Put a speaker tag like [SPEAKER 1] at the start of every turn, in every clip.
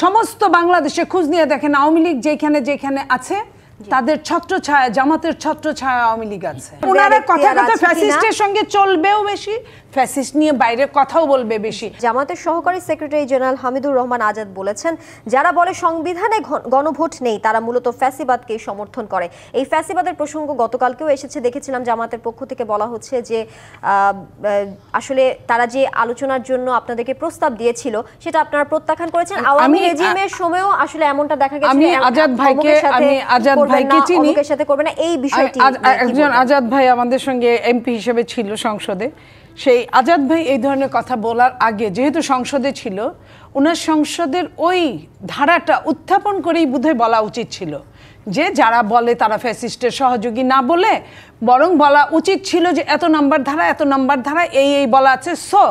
[SPEAKER 1] সমস্ত বাংলাদেশে খোঁজ নিয়ে দেখেন আওয়ামী লীগ যেখানে যেখানে আছে তাদের ছত্রছায়া জামাতের ছত্রছায়া আওয়ামী লীগ আছে। ওনারা কথা কথা ফ্যাসিস্টের সঙ্গে চলবেও বেশি, ফ্যাসিস্ট নিয়ে বাইরে কথাও বলবে বেশি।
[SPEAKER 2] জামাতের সহকারী সেক্রেটারি জেনারেল হামিদুর রহমান আজাদ বলেছেন, যারা বলে সংবিধানে গণভোট নেই তারা মূলত ফ্যাসিবাদকে সমর্থন করে। এই ফ্যাসিবাদের প্রসঙ্গ গতকালকেও এসেছে, দেখেছিলাম জামাতের পক্ষ থেকে বলা হচ্ছে যে আসলে তারা যে আলোচনার জন্য আপনাদেরকে প্রস্তাব দিয়েছিল সেটা আপনারা প্রত্যাখ্যান করেছেন। আওয়ামী রেজিমের সময়ও আসলে এমনটা দেখা গেছে।
[SPEAKER 1] আমি আজাদ ভাইকে চিনি,
[SPEAKER 2] সাথে করবে না এই বিষয়টি।
[SPEAKER 1] একজন আজাদ ভাই আমাদের সঙ্গে এমপি হিসেবে ছিল সংসদে। সেই আজাদ ভাই এই ধরনের কথা বলার আগে যেহেতু সংসদে ছিল, ওনার সংসদের ওই ধারাটা উত্থাপন করেই বোধহয় বলা উচিত ছিল যে যারা বলে তারা ফ্যাসিস্টের সহযোগী, না বলে বরং বলা উচিত ছিল যে এত নাম্বার ধারা এত নাম্বার ধারা এই বলা আছে, সো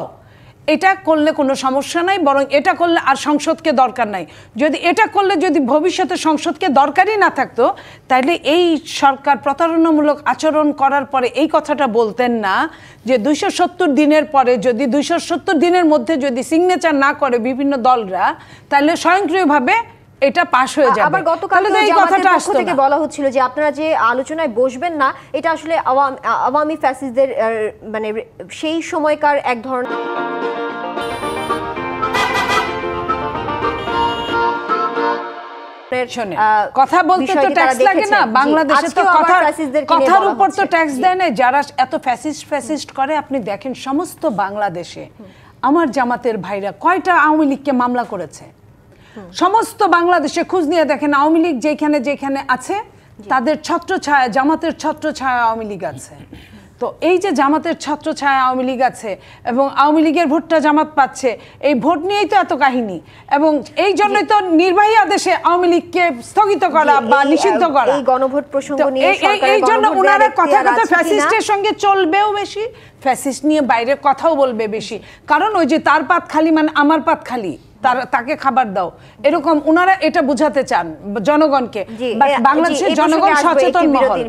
[SPEAKER 1] এটা করলে কোনো সমস্যা নাই, বরং এটা করলে আর সংসদকে দরকার নাই। যদি এটা করলে যদি ভবিষ্যতে সংসদকে দরকারই না থাকতো তাহলে এই সরকার প্রতারণামূলক আচরণ করার পরে এই কথাটা বলতেন না যে 270 দিনের পরে যদি 270 দিনের মধ্যে যদি সিগনেচার না করে বিভিন্ন দলরা তাহলে স্বয়ংক্রিয়ভাবে এটা পাস হয়ে যাবে।
[SPEAKER 2] আবার গতকাল এই কথাটা পক্ষ থেকে বলা হচ্ছিল যে আপনারা যে আলোচনায় বসবেন না, এটা আসলে আওয়ামী ফ্যাসিস্টদের মানে সেই সময়কার এক ধরনের
[SPEAKER 1] কথা বলতে তো ট্যাক্স লাগে না বাংলাদেশে, তো কথার উপর তো ট্যাক্স দেয় না। যারা এত ফ্যাসিস্ট করে আপনি দেখেন সমস্ত বাংলাদেশে আমার জামাতের ভাইরা কয়টা আওয়ামী লীগকে মামলা করেছে। সমস্ত বাংলাদেশে খোঁজ নিয়ে দেখেন আওয়ামী লীগ যেখানে যেখানে আছে তাদের ছত্রছায়া জামাতের ছত্রছায়া আওয়ামী লীগ আছে। তো এই যে জামাতের ছত্রছায়া আওয়ামী লীগ আছে এবং আওয়ামী লীগের ভোটটা জামাত পাচ্ছে, এই ভোট নিয়েই তো এত কাহিনী, এবং এই জন্যই তো নির্বাহী আদেশে আওয়ামী লীগকে স্থগিত করা বা নিষিদ্ধ করা।
[SPEAKER 2] এই গণভোট প্রসঙ্গ নিয়ে
[SPEAKER 1] এই জন্য ওনারা কথা কথা ফ্যাসিস্টের সঙ্গে চলবেও বেশি, ফ্যাসিস্ট নিয়ে বাইরে কথাও বলবে বেশি। কারণ ওই যে তার পাত খালি মানে আমার পাত খালি, তাকে খাবার দাও, এরকম ওনারা এটা বুঝাতে চান জনগণকে। বাংলাদেশের জনগণ সচেতন মহল।